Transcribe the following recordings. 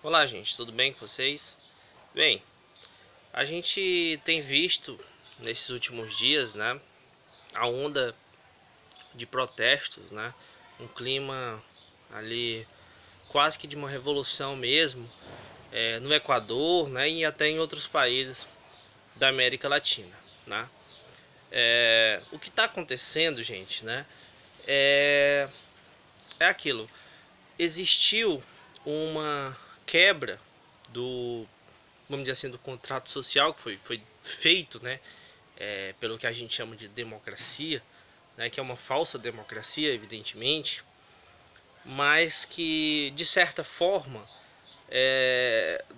Olá, gente, tudo bem com vocês? Bem, a gente tem visto nesses últimos dias, né, a onda de protestos, né, um clima ali quase que de uma revolução mesmo, no Equador, né, e até em outros países da América Latina, né. O que está acontecendo, gente, né, é, é aquilo. Existiu uma quebra do, vamos dizer assim, do contrato social que foi feito, né, pelo que a gente chama de democracia, né, que é uma falsa democracia, evidentemente, mas que, de certa forma,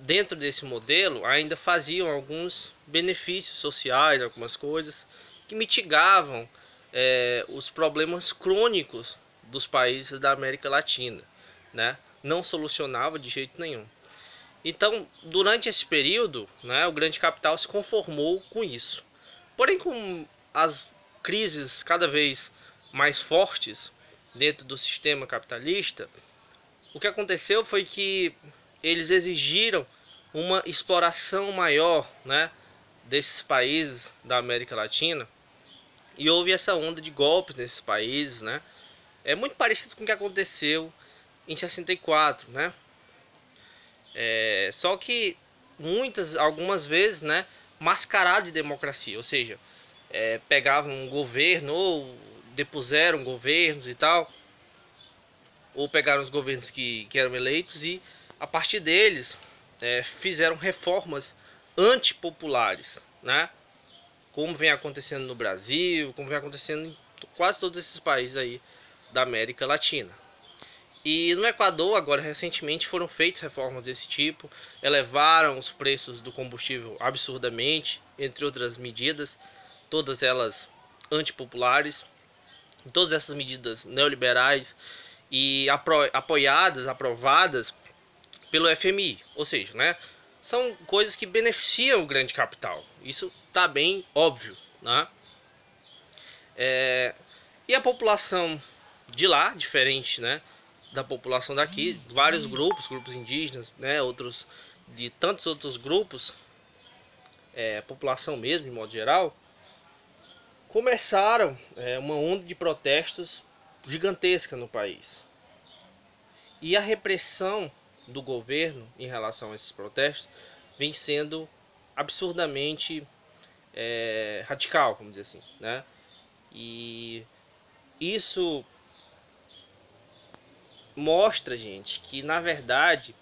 dentro desse modelo, ainda faziam alguns benefícios sociais, algumas coisas que mitigavam os problemas crônicos dos países da América Latina, né? Não solucionava de jeito nenhum. Então, durante esse período, né, o grande capital se conformou com isso. Porém, com as crises cada vez mais fortes dentro do sistema capitalista, o que aconteceu foi que eles exigiram uma exploração maior, né, desses países da América Latina, e houve essa onda de golpes nesses países, né? É muito parecido com o que aconteceu em 64, né? Só que algumas vezes, né, mascarado de democracia, ou seja, pegavam um governo ou depuseram governos e tal, ou pegaram os governos que eram eleitos e a partir deles fizeram reformas antipopulares, né? Como vem acontecendo no Brasil, como vem acontecendo em quase todos esses países aí da América Latina. E no Equador, agora recentemente, foram feitas reformas desse tipo, elevaram os preços do combustível absurdamente, entre outras medidas, todas elas antipopulares, todas essas medidas neoliberais e aprovadas pelo FMI, ou seja, né, são coisas que beneficiam o grande capital. Isso está bem óbvio, né? E a população de lá, diferente, né, da população daqui, vários grupos indígenas, né, outros de tantos outros grupos, população mesmo, de modo geral, começaram uma onda de protestos gigantesca no país. E a repressão do governo em relação a esses protestos vem sendo absurdamente radical, vamos dizer assim, né? E isso mostra, gente, que na verdade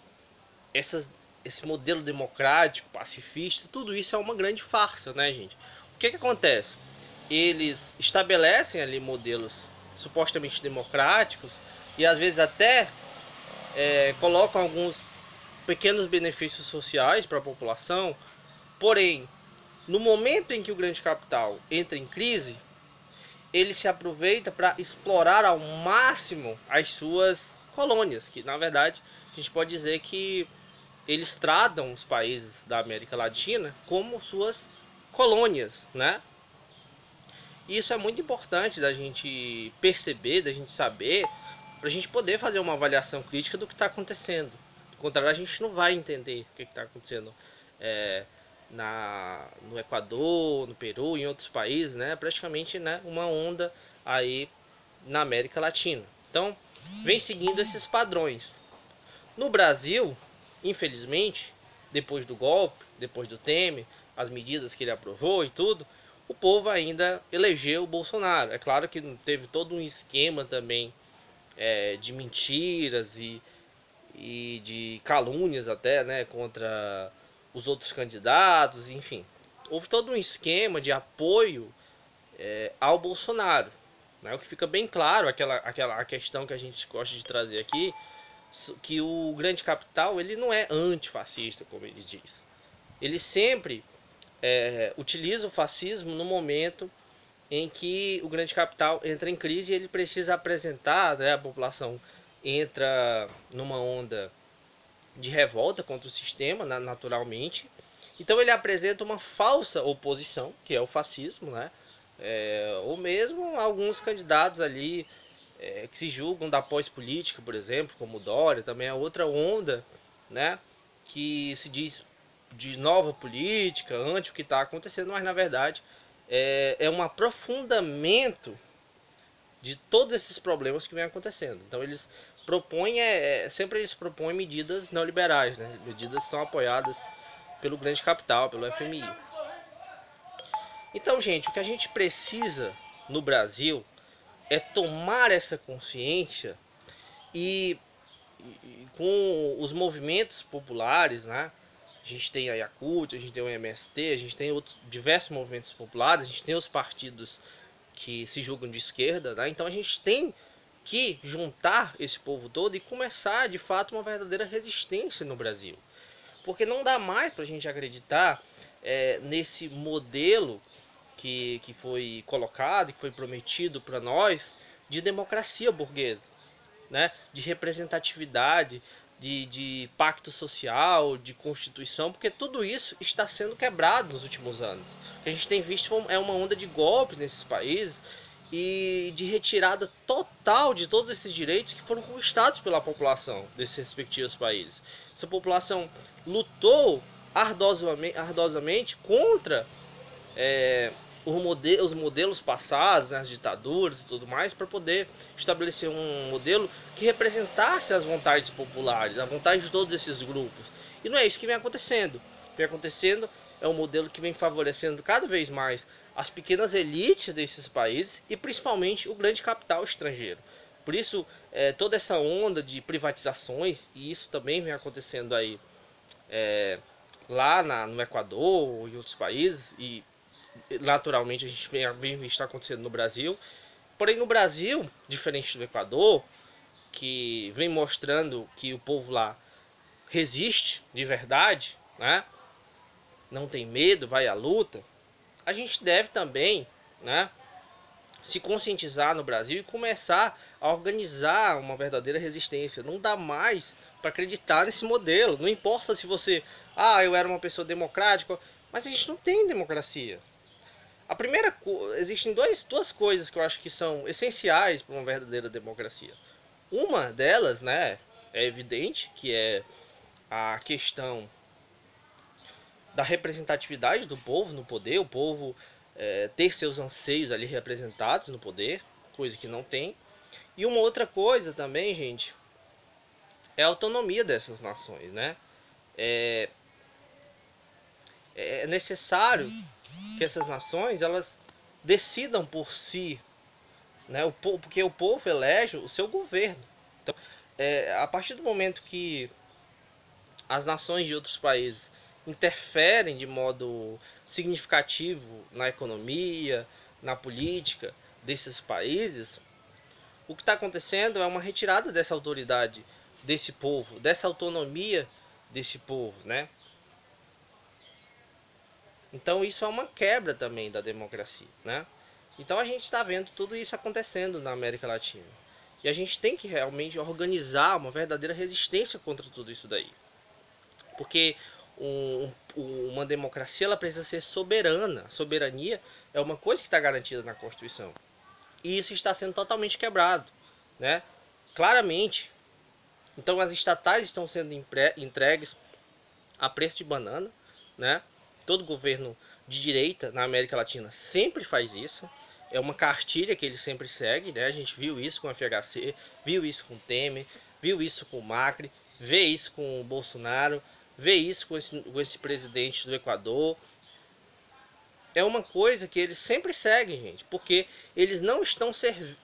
esse modelo democrático, pacifista, tudo isso é uma grande farsa, né, gente? O que acontece? Eles estabelecem ali modelos supostamente democráticos e às vezes até colocam alguns pequenos benefícios sociais para a população, porém, no momento em que o grande capital entra em crise, ele se aproveita para explorar ao máximo as suas colônias, que na verdade a gente pode dizer que eles tratam os países da América Latina como suas colônias, né? E isso é muito importante da gente perceber, da gente saber, para a gente poder fazer uma avaliação crítica do que está acontecendo. Do contrário, a gente não vai entender o que está acontecendo é, no Equador, no Peru, em outros países, né? Praticamente, né, uma onda aí na América Latina. Então, vem seguindo esses padrões. No Brasil, infelizmente, depois do golpe, depois do Temer, as medidas que ele aprovou e tudo, o povo ainda elegeu o Bolsonaro. É claro que teve todo um esquema também de mentiras e de calúnias até, né, contra os outros candidatos, enfim. Houve todo um esquema de apoio ao Bolsonaro. Né? O que fica bem claro, aquela questão que a gente gosta de trazer aqui, que o grande capital ele não é antifascista, como ele diz. Ele sempre utiliza o fascismo no momento em que o grande capital entra em crise e ele precisa apresentar, né, a população entra numa onda de revolta contra o sistema, naturalmente. Então ele apresenta uma falsa oposição, que é o fascismo, né? Ou mesmo alguns candidatos ali que se julgam da pós-política, por exemplo, como o Dória, também é outra onda, né? que se diz de nova política, anti o que está acontecendo, mas na verdade é um aprofundamento de todos esses problemas que vem acontecendo. Então eles propõem, sempre eles propõem medidas neoliberais, né? Medidas que são apoiadas pelo grande capital, pelo FMI. Então, gente, o que a gente precisa no Brasil é tomar essa consciência e, com os movimentos populares, né? A gente tem a Yakult, a gente tem o MST, a gente tem outros diversos movimentos populares, a gente tem os partidos que se julgam de esquerda, né? Então a gente tem que juntar esse povo todo e começar de fato uma verdadeira resistência no Brasil. Porque não dá mais para a gente acreditar nesse modelo que foi colocado, que foi prometido para nós, de democracia burguesa, né? De representatividade, de pacto social, de constituição, porque tudo isso está sendo quebrado nos últimos anos. O que a gente tem visto é uma onda de golpes nesses países e de retirada total de todos esses direitos que foram conquistados pela população desses respectivos países. Essa população lutou ardosamente contra os modelos passados, né, as ditaduras e tudo mais, para poder estabelecer um modelo que representasse as vontades populares, a vontade de todos esses grupos. E não é isso que vem acontecendo. O que vem acontecendo é um modelo que vem favorecendo cada vez mais as pequenas elites desses países e principalmente o grande capital estrangeiro. Por isso, toda essa onda de privatizações, e isso também vem acontecendo aí lá no Equador e outros países, e naturalmente a gente vem está acontecendo no Brasil. Porém, no Brasil, diferente do Equador, que vem mostrando que o povo lá resiste de verdade, né? Não tem medo, vai à luta. A gente deve também, né, se conscientizar no Brasil e começar a organizar uma verdadeira resistência. Não dá mais para acreditar nesse modelo. Não importa se você, eu era uma pessoa democrática, mas a gente não tem democracia. Existem duas coisas que eu acho que são essenciais para uma verdadeira democracia. Uma delas, né, é evidente, que é a questão da representatividade do povo no poder, o povo ter seus anseios ali representados no poder, coisa que não tem. E uma outra coisa também, gente, é a autonomia dessas nações, né? É necessário que essas nações elas decidam por si, né? Porque o povo elege o seu governo. Então, a partir do momento que as nações de outros países interferem de modo significativo na economia, na política desses países, o que está acontecendo é uma retirada dessa autoridade desse povo, dessa autonomia desse povo, né? Então isso é uma quebra também da democracia, né? Então a gente está vendo tudo isso acontecendo na América Latina. E a gente tem que realmente organizar uma verdadeira resistência contra tudo isso daí. Porque uma democracia ela precisa ser soberana. A soberania é uma coisa que está garantida na Constituição. E isso está sendo totalmente quebrado, né? Claramente. Então as estatais estão sendo entregues a preço de banana, né? Todo governo de direita na América Latina sempre faz isso. É uma cartilha que ele sempre segue, né? A gente viu isso com a FHC, viu isso com o Temer, viu isso com o Macri, vê isso com o Bolsonaro, vê isso com esse presidente do Equador. É uma coisa que eles sempre seguem, gente, porque eles não estão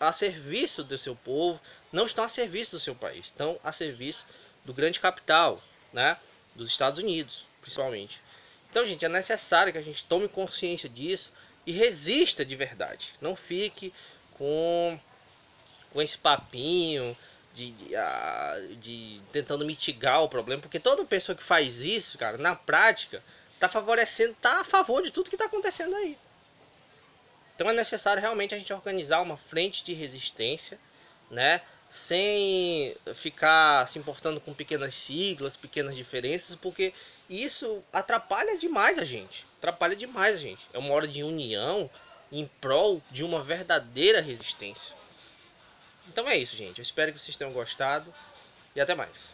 a serviço do seu povo, não estão a serviço do seu país, estão a serviço do grande capital, né? Dos Estados Unidos, principalmente. Então, gente, é necessário que a gente tome consciência disso e resista de verdade. Não fique com esse papinho de tentando mitigar o problema, porque toda pessoa que faz isso, cara, na prática, tá favorecendo, tá a favor de tudo que tá acontecendo aí. Então é necessário realmente a gente organizar uma frente de resistência, né? Sem ficar se importando com pequenas siglas, pequenas diferenças, porque isso atrapalha demais a gente. Atrapalha demais a gente. É uma hora de união em prol de uma verdadeira resistência. Então é isso, gente. Eu espero que vocês tenham gostado e até mais.